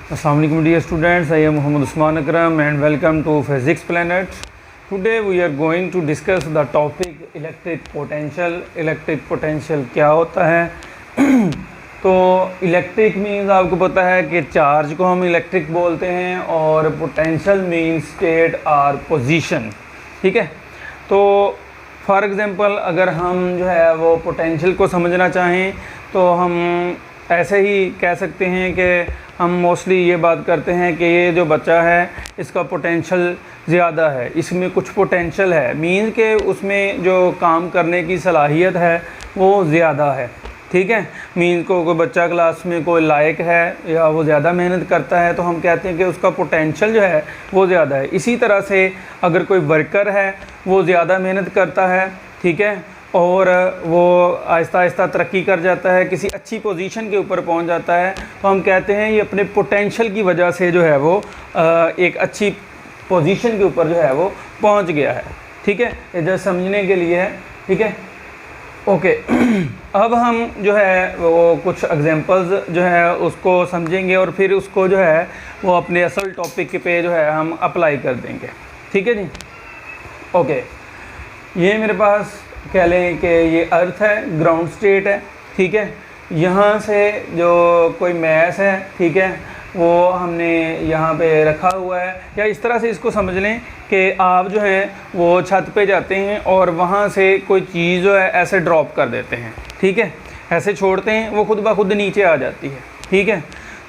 Assalamu alaikum dear students, I am Muhammad Usman Akram and welcome to Physics Planet. Today we are going to discuss the topic electric potential. Electric potential क्या होता है? तो electric means आपको पता है कि charge को हम इलेक्ट्रिक बोलते हैं और पोटेंशियल मीन्स स्टेट और पोजीशन। ठीक है, तो फॉर एग्ज़ाम्पल अगर हम जो है वो पोटेंशियल को समझना चाहें तो हम ऐसे ही कह सकते हैं कि हम मोस्टली ये बात करते हैं कि ये जो बच्चा है इसका पोटेंशियल ज़्यादा है, इसमें कुछ पोटेंशियल है, मीन्स के उसमें जो काम करने की सलाहियत है वो ज़्यादा है। ठीक है, मीन्स को कोई बच्चा क्लास में कोई लायक है या वो ज़्यादा मेहनत करता है तो हम कहते हैं कि उसका पोटेंशियल जो है वो ज़्यादा है। इसी तरह से अगर कोई वर्कर है वो ज़्यादा मेहनत करता है, ठीक है, और वो आहिस्ता आहिस्ता तरक्की कर जाता है, किसी अच्छी पोजीशन के ऊपर पहुंच जाता है, तो हम कहते हैं ये अपने पोटेंशियल की वजह से जो है वो एक अच्छी पोजीशन के ऊपर जो है वो पहुंच गया है। ठीक है, ये जो समझने के लिए है। ठीक है, ओके। अब हम जो है वो कुछ एग्जांपल्स जो है उसको समझेंगे और फिर उसको जो है वो अपने असल टॉपिक पे जो है हम अप्लाई कर देंगे। ठीक है जी, ओके। ये मेरे पास कह लें कि ये अर्थ है, ग्राउंड स्टेट है। ठीक है, यहाँ से जो कोई मैस है, ठीक है, वो हमने यहाँ पे रखा हुआ है, या इस तरह से इसको समझ लें कि आप जो हैं वो छत पे जाते हैं और वहाँ से कोई चीज़ जो है ऐसे ड्रॉप कर देते हैं। ठीक है, ऐसे छोड़ते हैं, वो खुद ब खुद नीचे आ जाती है। ठीक है,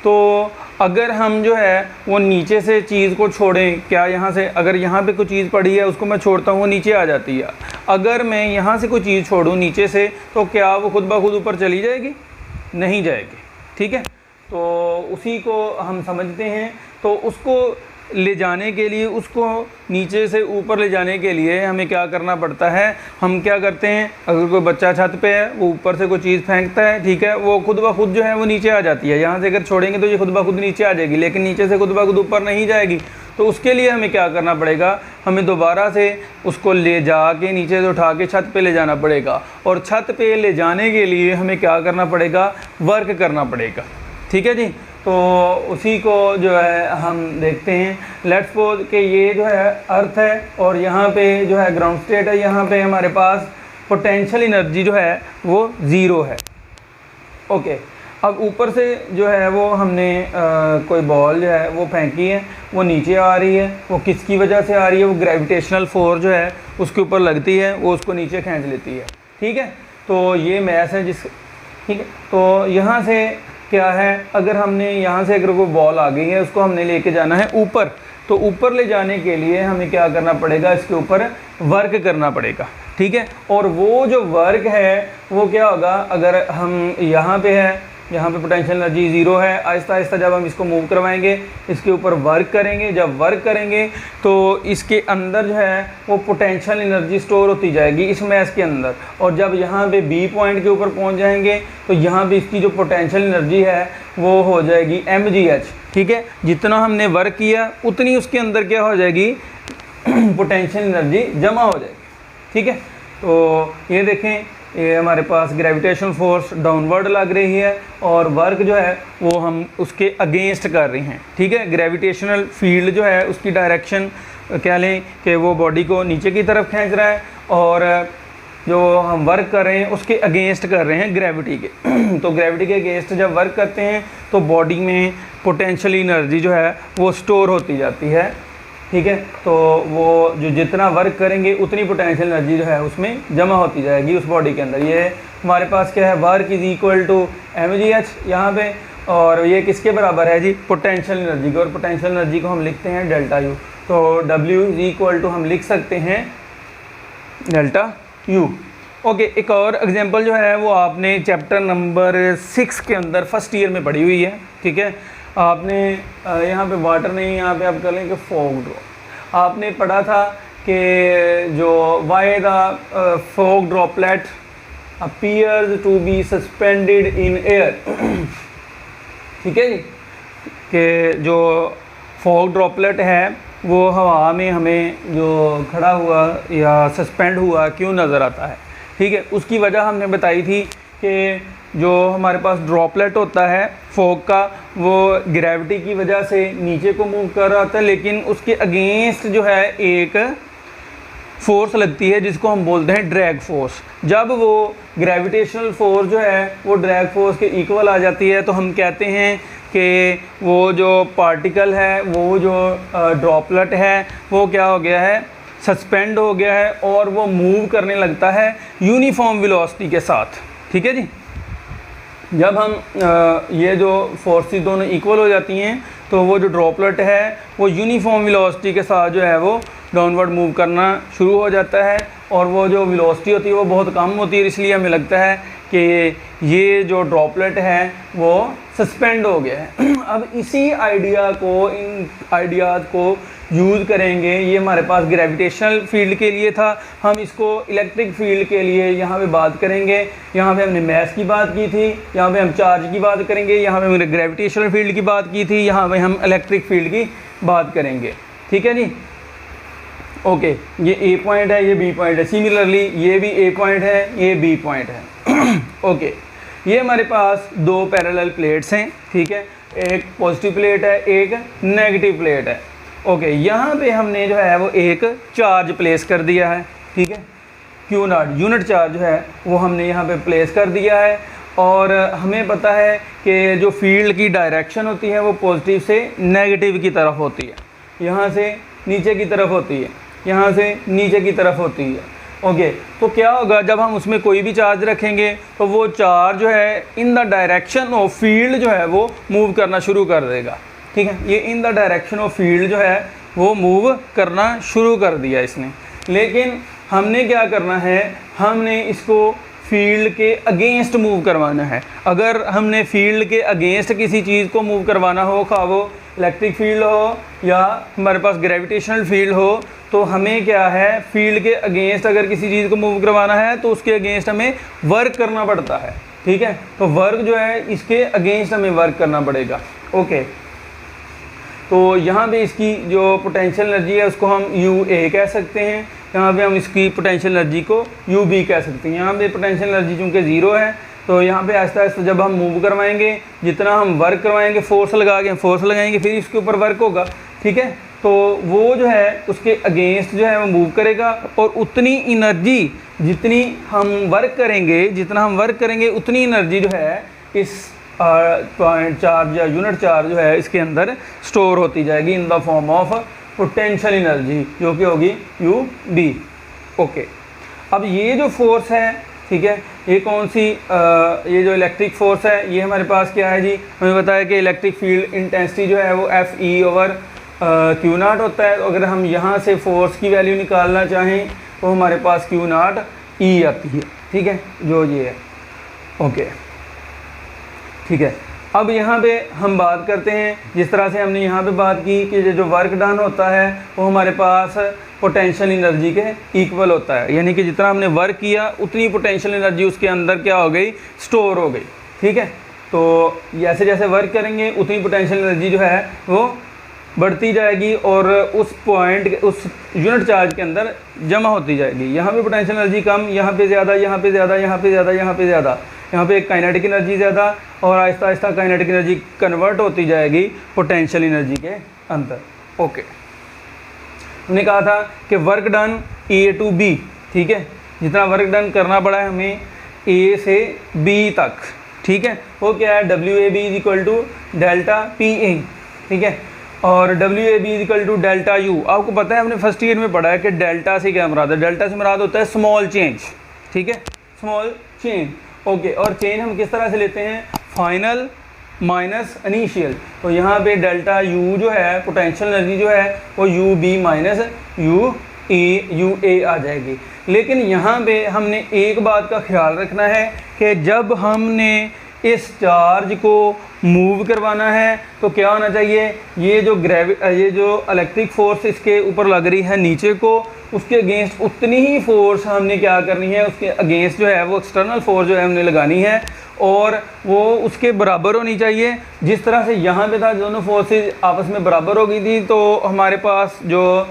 तो अगर हम जो है वो नीचे से चीज़ को छोड़ें, क्या यहाँ से अगर यहाँ पे कोई चीज़ पड़ी है उसको मैं छोड़ता हूँ वो नीचे आ जाती है। अगर मैं यहाँ से कोई चीज़ छोड़ूँ नीचे से तो क्या वो खुद ब खुद ऊपर चली जाएगी? नहीं जाएगी। ठीक है, तो उसी को हम समझते हैं। तो उसको ले जाने के लिए, उसको नीचे से ऊपर ले जाने के लिए हमें क्या करना पड़ता है? हम क्या करते हैं, अगर कोई बच्चा छत पे है वो ऊपर से कोई चीज़ फेंकता है, ठीक है, वो खुद ब खुद जो है वो नीचे आ जाती है। यहाँ से अगर छोड़ेंगे तो ये खुद ब खुद नीचे आ जाएगी, लेकिन नीचे से खुद ब खुद ऊपर नहीं जाएगी। तो उसके लिए हमें क्या करना पड़ेगा? हमें दोबारा से उसको ले जा के नीचे से उठा के छत पे ले जाना पड़ेगा, और छत पे ले जाने के लिए हमें क्या करना पड़ेगा? वर्क करना पड़ेगा। ठीक है जी, तो उसी को जो है हम देखते हैं। लेट्स सपोज कि ये जो है अर्थ है और यहाँ पे जो है ग्राउंड स्टेट है, यहाँ पे हमारे पास पोटेंशियल एनर्जी जो है वो ज़ीरो है। ओके, अब ऊपर से जो है वो हमने कोई बॉल जो है वो फेंकी है, वो नीचे आ रही है। वो किसकी वजह से आ रही है? वो ग्रेविटेशनल फोर्स जो है उसके ऊपर लगती है, वो उसको नीचे खींच लेती है। ठीक है, तो ये मैस है जिस, ठीक है, तो यहाँ से क्या है, अगर हमने यहाँ से अगर वो बॉल आ गई है उसको हमने लेके जाना है ऊपर, तो ऊपर ले जाने के लिए हमें क्या करना पड़ेगा? इसके ऊपर वर्क करना पड़ेगा। ठीक है, और वो जो वर्क है वो क्या होगा? अगर हम यहाँ पे है, यहाँ पे पोटेंशियल एनर्जी ज़ीरो है, आहिस्ता आहिस्ता जब हम इसको मूव करवाएंगे, इसके ऊपर वर्क करेंगे, जब वर्क करेंगे तो इसके अंदर जो है वो पोटेंशियल एनर्जी स्टोर होती जाएगी इस मैस के अंदर, और जब यहाँ पे बी पॉइंट के ऊपर पहुँच जाएंगे तो यहाँ पे इसकी जो पोटेंशियल एनर्जी है वो हो जाएगी mgh। ठीक है, जितना हमने वर्क किया उतनी उसके अंदर क्या हो जाएगी? पोटेंशियल एनर्जी जमा हो जाएगी। ठीक है, तो ये देखें, ये हमारे पास ग्रेविटेशनल फोर्स डाउनवर्ड लग रही है और वर्क जो है वो हम उसके अगेंस्ट कर रहे हैं। ठीक है, ग्रेविटेशनल फील्ड जो है उसकी डायरेक्शन कह लें कि वो बॉडी को नीचे की तरफ खींच रहा है, और जो हम वर्क कर रहे हैं उसके अगेंस्ट कर रहे हैं ग्रेविटी के। तो ग्रेविटी के अगेंस्ट जब वर्क करते हैं तो बॉडी में पोटेंशियल एनर्जी जो है वो स्टोर होती जाती है। ठीक है, तो वो जो जितना वर्क करेंगे उतनी पोटेंशियल एनर्जी जो है उसमें जमा होती जाएगी उस बॉडी के अंदर। ये हमारे पास क्या है? Work is equal to mgh यहाँ पे, और ये किसके बराबर है जी? पोटेंशियल एनर्जी के, और पोटेंशियल एनर्जी को हम लिखते हैं डेल्टा यू। तो W इज़ इक्वल टू हम लिख सकते हैं डेल्टा यू। ओके, एक और एग्जांपल जो है वो आपने चैप्टर नंबर 6 के अंदर फर्स्ट ईयर में पढ़ी हुई है। ठीक है, आपने यहाँ पे वाटर नहीं, यहाँ पे आप कर लें कि फॉग ड्रॉप। आपने पढ़ा था कि जो why the fog droplet appears to be suspended in air. ठीक है जी, कि जो फॉग ड्रॉपलेट है वो हवा में हमें जो खड़ा हुआ या सस्पेंड हुआ क्यों नज़र आता है। ठीक है, उसकी वजह हमने बताई थी कि जो हमारे पास ड्रॉपलेट होता है फॉग का, वो ग्रेविटी की वजह से नीचे को मूव कर रहा होता है, लेकिन उसके अगेंस्ट जो है एक फोर्स लगती है जिसको हम बोलते हैं ड्रैग फोर्स। जब वो ग्रेविटेशनल फोर्स जो है वो ड्रैग फोर्स के इक्वल आ जाती है तो हम कहते हैं कि वो जो पार्टिकल है, वो जो ड्रॉपलेट है, वो क्या हो गया है, सस्पेंड हो गया है और वो मूव करने लगता है यूनिफॉर्म वेलोसिटी के साथ। ठीक है जी। जब हम ये जो फोर्सेस दोनों इक्वल हो जाती हैं तो वो जो ड्रॉपलेट है वो यूनिफॉर्म वेलोसिटी के साथ जो है वो डाउनवर्ड मूव करना शुरू हो जाता है, और वो जो वेलोसिटी होती है वो बहुत कम होती है, इसलिए हमें लगता है कि ये जो ड्रॉपलेट है वो सस्पेंड हो गया है। अब इसी आइडिया को, इन आइडियाज़ को यूज़ करेंगे। ये हमारे पास ग्रेविटेशनल फील्ड के लिए था, हम इसको इलेक्ट्रिक फील्ड के लिए यहाँ पे बात करेंगे। यहाँ पे हमने मैस की बात की थी, यहाँ पे हम चार्ज की बात करेंगे, यहाँ पे हमने ग्रेविटेशनल फील्ड की बात की थी, यहाँ पे हम इलेक्ट्रिक फील्ड की बात करेंगे। ठीक है जी। ओके, ये ए पॉइंट है, ये बी पॉइंट है। सिमिलरली ये भी ए पॉइंट है, ये बी पॉइंट है। ओके, ये हमारे पास दो पैरेलल प्लेट्स हैं। ठीक है, एक पॉजिटिव प्लेट है, एक नेगेटिव प्लेट है। ओके, यहाँ पे हमने जो है वो एक चार्ज प्लेस कर दिया है। ठीक है, क्यू नॉट यूनिट चार्ज जो है वो हमने यहाँ पे प्लेस कर दिया है, और हमें पता है कि जो फील्ड की डायरेक्शन होती है वो पॉजिटिव से नेगेटिव की तरफ होती है, यहाँ से नीचे की तरफ होती है, यहाँ से नीचे की तरफ होती है। ओके, तो क्या होगा जब हम उसमें कोई भी चार्ज रखेंगे तो वो चार्ज जो है in the direction of field जो है वो मूव करना शुरू कर देगा। ठीक है, ये in the direction of field जो है वो मूव करना शुरू कर दिया इसने। लेकिन हमने क्या करना है, हमने इसको फील्ड के अगेंस्ट मूव करवाना है। अगर हमने फील्ड के अगेंस्ट किसी चीज़ को मूव करवाना हो, खा वो इलेक्ट्रिक फील्ड हो या हमारे पास ग्रेविटेशनल फील्ड हो, तो हमें क्या है, फील्ड के अगेंस्ट अगर किसी चीज़ को मूव करवाना है तो उसके अगेंस्ट हमें वर्क करना पड़ता है। ठीक है, तो वर्क जो है इसके अगेंस्ट हमें वर्क करना पड़ेगा। ओके, तो यहाँ पे इसकी जो पोटेंशियल एनर्जी है उसको हम UA कह सकते हैं, यहाँ पे हम इसकी पोटेंशियल एनर्जी को UB कह सकते हैं। यहाँ पे पोटेंशियल एनर्जी चूँकि ज़ीरो है तो यहाँ पे आहिस्ता आहिस्ता जब हम मूव करवाएंगे, जितना हम वर्क करवाएंगे, फोर्स लगाएंगे, फिर इसके ऊपर वर्क होगा। ठीक है, तो वो जो है उसके अगेंस्ट जो है वो मूव करेगा, और उतनी एनर्जी जितनी हम वर्क करेंगे उतनी एनर्जी जो है इस पॉइंट चार्ज या यूनिट चार्ज जो है इसके अंदर स्टोर होती जाएगी in the form of potential energy, जो कि होगी UB। ओके, अब ये जो फोर्स है, ठीक है, ये कौन सी ये जो इलेक्ट्रिक फोर्स है, ये हमारे पास क्या है जी, हमें बताया कि इलेक्ट्रिक फील्ड इंटेंसिटी जो है वो FE/Q नॉट होता है। तो अगर हम यहाँ से फोर्स की वैल्यू निकालना चाहें तो हमारे पास Q नॉट E आती है। ठीक है, जो ये है। ओके, ठीक है, अब यहाँ पे हम बात करते हैं, जिस तरह से हमने यहाँ पे बात की कि जो वर्क डन होता है वो हमारे पास पोटेंशियल एनर्जी के इक्वल होता है, यानी कि जितना हमने वर्क किया उतनी पोटेंशियल एनर्जी उसके अंदर क्या हो गई, स्टोर हो गई। ठीक है, तो जैसे जैसे वर्क करेंगे उतनी पोटेंशियल एनर्जी जो है वो बढ़ती जाएगी और उस पॉइंट, उस यूनिट चार्ज के अंदर जमा होती जाएगी। यहाँ पे पोटेंशियल एनर्जी कम, यहाँ पे ज़्यादा, यहाँ पे ज़्यादा, यहाँ पे ज़्यादा, यहाँ पे ज़्यादा, यहाँ पे काइनेटिक एनर्जी ज़्यादा, और Aahista Aahista kinetic energy convert होती जाएगी पोटेंशियल एनर्जी के अंदर। ओके, हमने कहा था कि work done A to B। ठीक है, जितना वर्क डन करना पड़ा है हमें A से B तक। ठीक है, वो क्या है, WAB = डेल्टा PA। ठीक है, और WAB = डेल्टा U। आपको पता है, हमने फर्स्ट ईयर में पढ़ा है कि डेल्टा से क्या मुराद है, डेल्टा से मुराद होता है स्मॉल चेंज। ठीक है, स्मॉल चेंज। ओके, और चेंज हम किस तरह से लेते हैं, फाइनल माइनस इनिशियल। तो यहाँ पे डेल्टा U जो है, पोटेंशियल एनर्जी जो है वो UB - UA आ जाएगी। लेकिन यहाँ पे हमने एक बात का ख्याल रखना है कि जब हमने इस चार्ज को मूव करवाना है तो क्या होना चाहिए, ये जो इलेक्ट्रिक फोर्स इसके ऊपर लग रही है नीचे को, उसके अगेंस्ट उतनी ही फोर्स हमने क्या करनी है, उसके अगेंस्ट जो है वो एक्सटर्नल फोर्स जो है हमने लगानी है, और वो उसके बराबर होनी चाहिए। जिस तरह से यहाँ पे था, दोनों फोर्सेस आपस में बराबर हो गई थी, तो हमारे पास जो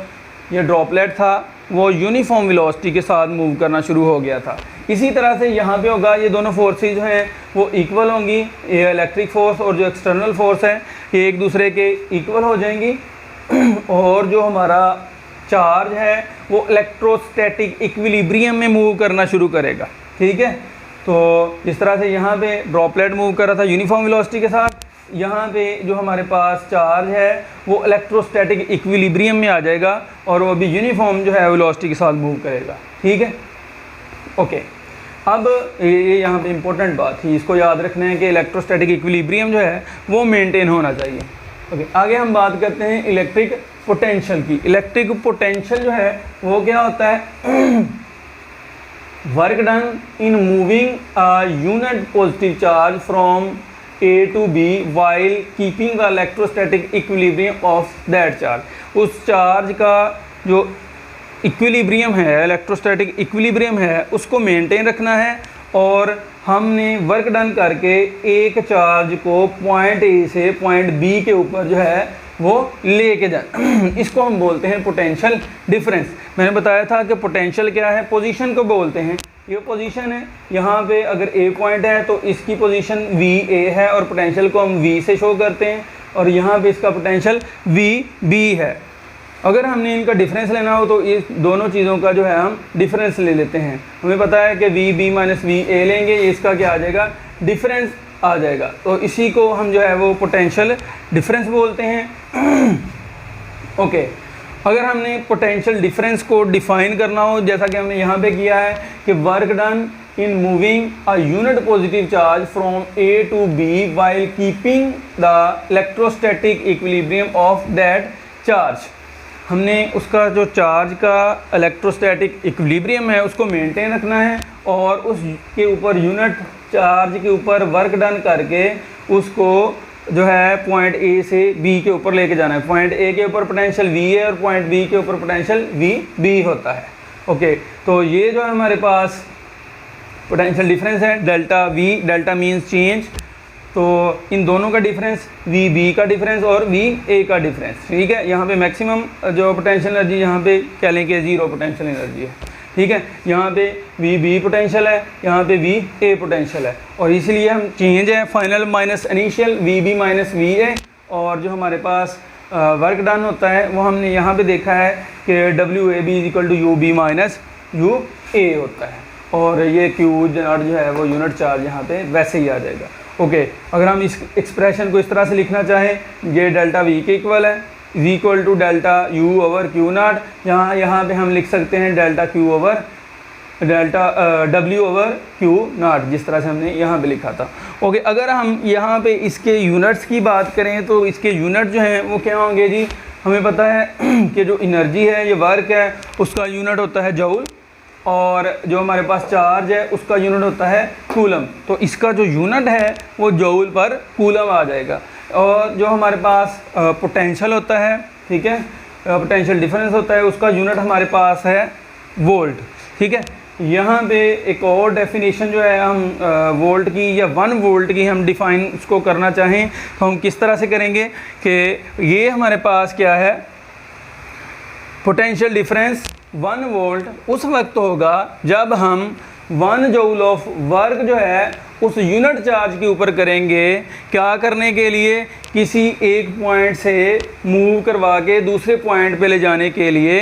ये ड्रॉपलेट था वो यूनिफॉर्म वेलोसिटी के साथ मूव करना शुरू हो गया था। इसी तरह से यहाँ पे होगा, ये दोनों फोर्सेज जो हैं वो इक्वल होंगी, ये इलेक्ट्रिक फोर्स और जो एक्सटर्नल फोर्स है ये एक दूसरे के इक्वल हो जाएंगी और जो हमारा चार्ज है वो इलेक्ट्रोस्टैटिक इक्विलिब्रियम में मूव करना शुरू करेगा। ठीक है, तो जिस तरह से यहाँ पे ड्रॉपलेट मूव कर रहा था यूनिफॉर्म वेलोसिटी के साथ, यहाँ पे जो हमारे पास चार्ज है वो इलेक्ट्रोस्टैटिक इक्विलिब्रियम में आ जाएगा और वो भी यूनिफॉर्म जो है वेलोसिटी के साथ मूव करेगा। ठीक है, ओके। अब ये यहाँ पे इम्पोर्टेंट बात थी, इसको याद रखना है कि इलेक्ट्रोस्टैटिक इक्विलिब्रियम जो है वो मेंटेन होना चाहिए। ओके, आगे हम बात करते हैं इलेक्ट्रिक पोटेंशियल की। इलेक्ट्रिक पोटेंशियल जो है वो क्या होता है? Work done in moving a unit positive charge from A to B while keeping the electrostatic equilibrium of that charge। उस चार्ज का जो इक्विलिब्रियम है, इलेक्ट्रोस्टैटिक इक्विलिब्रियम है, उसको मेंटेन रखना है और हमने वर्क डन करके एक चार्ज को पॉइंट ए से पॉइंट बी के ऊपर जो है वो लेके जाना इसको हम बोलते हैं पोटेंशियल डिफरेंस। मैंने बताया था कि पोटेंशियल क्या है, पोजीशन को बोलते हैं। ये पोजीशन है, यहाँ पे अगर ए पॉइंट है तो इसकी पोजीशन वी ए है और पोटेंशियल को हम वी से शो करते हैं और यहाँ पे इसका पोटेंशियल वी बी है। अगर हमने इनका डिफरेंस लेना हो तो इस दोनों चीज़ों का जो है हम डिफरेंस ले लेते हैं। हमें पता है कि V B minus V A लेंगे, इसका क्या आ जाएगा? डिफरेंस आ जाएगा। तो इसी को हम जो है वो पोटेंशियल डिफरेंस बोलते हैं। ओके, अगर हमने पोटेंशियल डिफरेंस को डिफाइन करना हो, जैसा कि हमने यहाँ पे किया है कि work done in moving a unit positive charge from A to B while keeping the electrostatic equilibrium of that charge. हमने उसका जो चार्ज का इलेक्ट्रोस्टैटिक इक्विलिब्रियम है उसको मेंटेन रखना है और उसके ऊपर यूनिट चार्ज के ऊपर वर्क डन करके उसको जो है पॉइंट ए से बी के ऊपर लेके जाना है। पॉइंट ए के ऊपर पोटेंशियल वी है और पॉइंट बी के ऊपर पोटेंशियल वी बी होता है। ओके, तो ये जो है हमारे पास पोटेंशियल डिफरेंस है delta we, delta means change, तो इन दोनों का डिफरेंस वी बी का डिफरेंस और वी ए का डिफरेंस। ठीक है, यहाँ पे मैक्सिमम जो पोटेंशियल एनर्जी यहाँ पे कह लें कि ज़ीरो पोटेंशियल एनर्जी है। ठीक है, यहाँ पे वी बी पोटेंशियल है, यहाँ पे वी ए पोटेंशियल है और इसलिए हम चेंज है final minus initial V B minus V A. और जो हमारे पास वर्क डन होता है वो हमने यहाँ पे देखा है कि W A B is equal to U B minus U A होता है और ये क्यू जो है वो यूनिट चार्ज यहाँ पे वैसे ही आ जाएगा। ओके, अगर हम इस एक्सप्रेशन को इस तरह से लिखना चाहें, ये डेल्टा वी के इक्वल है, v equal to delta U over Q naught. यहाँ पे हम लिख सकते हैं delta Q over delta w over Q naught, जिस तरह से हमने यहाँ पे लिखा था। ओके, अगर हम यहाँ पे इसके यूनिट्स की बात करें तो इसके यूनिट जो हैं वो क्या होंगे जी? हमें पता है कि जो एनर्जी है, ये वर्क है, उसका यूनिट होता है जूल और जो हमारे पास चार्ज है उसका यूनिट होता है कूलम। तो इसका जो यूनिट है वो जूल पर कूलम आ जाएगा। और जो हमारे पास पोटेंशियल होता है, ठीक है, पोटेंशियल डिफरेंस होता है, उसका यूनिट हमारे पास है वोल्ट। ठीक है, यहाँ पे एक और डेफिनेशन जो है हम वोल्ट की या 1 वोल्ट की हम डिफ़ाइन उसको करना चाहें तो हम किस तरह से करेंगे कि ये हमारे पास क्या है? पोटेंशियल डिफरेंस 1 वोल्ट उस वक्त होगा जब हम 1 जूल ऑफ वर्क जो है उस यूनिट चार्ज के ऊपर करेंगे। क्या करने के लिए? किसी एक पॉइंट से मूव करवा के दूसरे पॉइंट पे ले जाने के लिए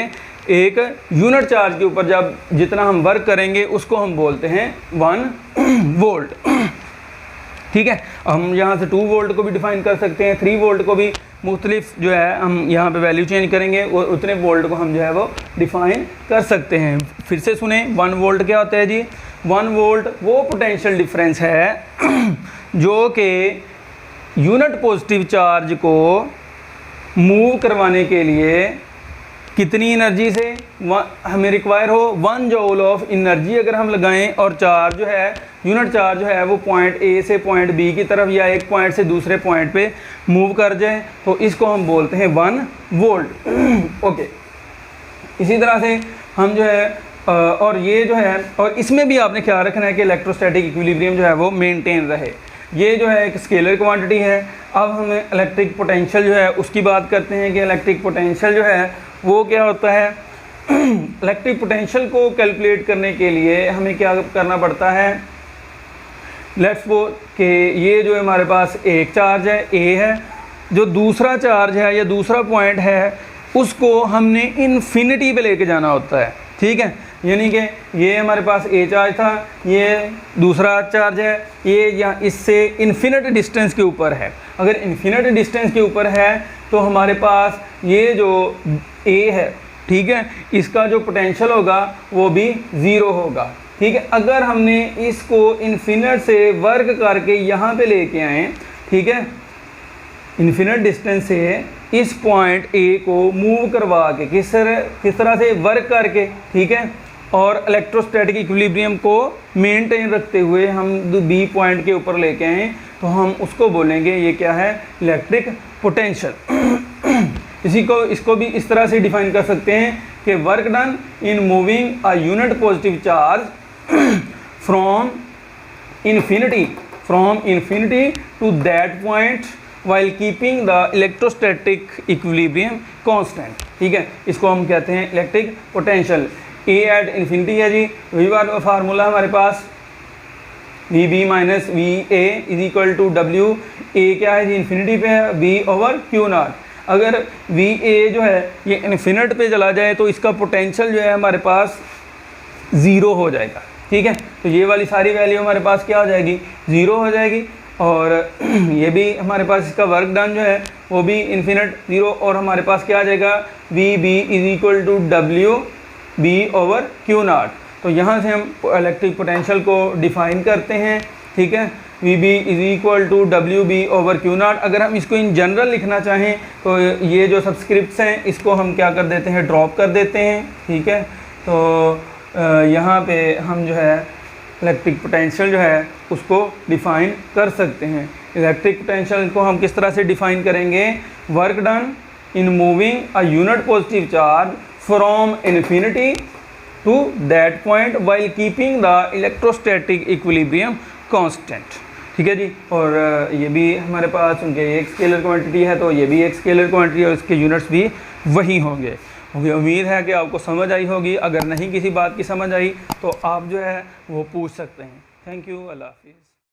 एक यूनिट चार्ज के ऊपर जब जितना हम वर्क करेंगे उसको हम बोलते हैं 1 वोल्ट। ठीक है, हम यहाँ से 2 वोल्ट को भी डिफ़ाइन कर सकते हैं, 3 वोल्ट को भी, मुख्तलिफ जो है हम यहाँ पे वैल्यू चेंज करेंगे और उतने वोल्ट को हम जो है वो डिफ़ाइन कर सकते हैं। फिर से सुने, 1 वोल्ट क्या होता है जी? 1 वोल्ट वो पोटेंशियल डिफरेंस है जो कि यूनिट पॉजिटिव चार्ज को मूव करवाने के लिए कितनी एनर्जी से हमें रिक्वायर हो? 1 जूल ऑफ एनर्जी अगर हम लगाएं और चार्ज जो है, यूनिट चार्ज जो है वो पॉइंट ए से पॉइंट बी की तरफ या एक पॉइंट से दूसरे पॉइंट पे मूव कर जाए तो इसको हम बोलते हैं 1 वोल्ट। ओके, इसी तरह से हम जो है और ये जो है, और इसमें भी आपने ख्याल रखना है कि इलेक्ट्रोस्टैटिक इक्विलिब्रियम जो है वो मेंटेन रहे। ये जो है एक स्केलर क्वांटिटी है। अब हमें इलेक्ट्रिक पोटेंशियल जो है उसकी बात करते हैं कि इलेक्ट्रिक पोटेंशियल जो है वो क्या होता है? इलेक्ट्रिक पोटेंशियल को कैलकुलेट करने के लिए हमें क्या करना पड़ता है, लेट्स सपोज कि ये जो हमारे पास एक चार्ज है ए है, जो दूसरा चार्ज है या दूसरा पॉइंट है उसको हमने इन्फिनिटी पे लेके जाना होता है, ठीक है। यानी कि ये हमारे पास ए चार्ज था, ये दूसरा चार्ज है, ये या इससे इन्फिनिट डिस्टेंस के ऊपर है। अगर इन्फिनिट डिस्टेंस के ऊपर है तो हमारे पास ये जो ए है, ठीक है, इसका जो पोटेंशियल होगा वो भी ज़ीरो होगा, ठीक है। अगर हमने इसको इन्फिनिट से वर्क करके यहाँ पे लेके आए, ठीक है, इन्फिनिट डिस्टेंस से इस पॉइंट ए को मूव करवा के किस तरह से वर्क करके, ठीक है, और इलेक्ट्रोस्टैटिक इक्विलिब्रियम को मेंटेन रखते हुए हम बी पॉइंट के ऊपर लेके आए, तो हम उसको बोलेंगे ये क्या है, इलेक्ट्रिक पोटेंशियल। इसको भी इस तरह से डिफाइन कर सकते हैं कि work done in moving a unit positive charge from infinity to that point while keeping the electrostatic equilibrium constant, ठीक है। इसको हम कहते हैं electric potential. A at infinity है जी, वही बात फार्मूला हमारे पास V B minus V A is equal to W. A क्या है जी, इन्फिनिटी पे है, बी ओवर क्यू नॉट। अगर वी ए जो है ये इन्फिनिट पे चला जाए तो इसका पोटेंशियल जो है हमारे पास ज़ीरो हो जाएगा, ठीक है। तो ये वाली सारी वैल्यू हमारे पास क्या हो जाएगी, ज़ीरो हो जाएगी। और ये भी हमारे पास इसका वर्क डन जो है वो भी इन्फिनिट ज़ीरो, और हमारे पास क्या आ जाएगा, V B is equal to W B over Q naught. तो यहाँ से हम इलेक्ट्रिक पोटेंशियल को डिफाइन करते हैं, ठीक है। V B is equal to W B over Q naught. अगर हम इसको इन जनरल लिखना चाहें तो ये जो सब्सक्रिप्ट्स हैं इसको हम क्या कर देते हैं, ड्रॉप कर देते हैं, ठीक है। तो यहाँ पे हम जो है इलेक्ट्रिक पोटेंशियल जो है उसको डिफ़ाइन कर सकते हैं। इलेक्ट्रिक पोटेंशियल को हम किस तरह से डिफ़ाइन करेंगे, work done in moving a unit positive charge from infinity to that point while keeping the electrostatic equilibrium constant, ठीक है जी। और ये भी हमारे पास उनके एक स्केलर क्वांटिटी है, तो ये भी एक स्केलर क्वांटिटी है और इसके यूनिट्स भी वही होंगे। उम्मीद है कि आपको समझ आई होगी। अगर नहीं किसी बात की समझ आई तो आप जो है वो पूछ सकते हैं। थैंक यू, अल्लाह हाफिज़।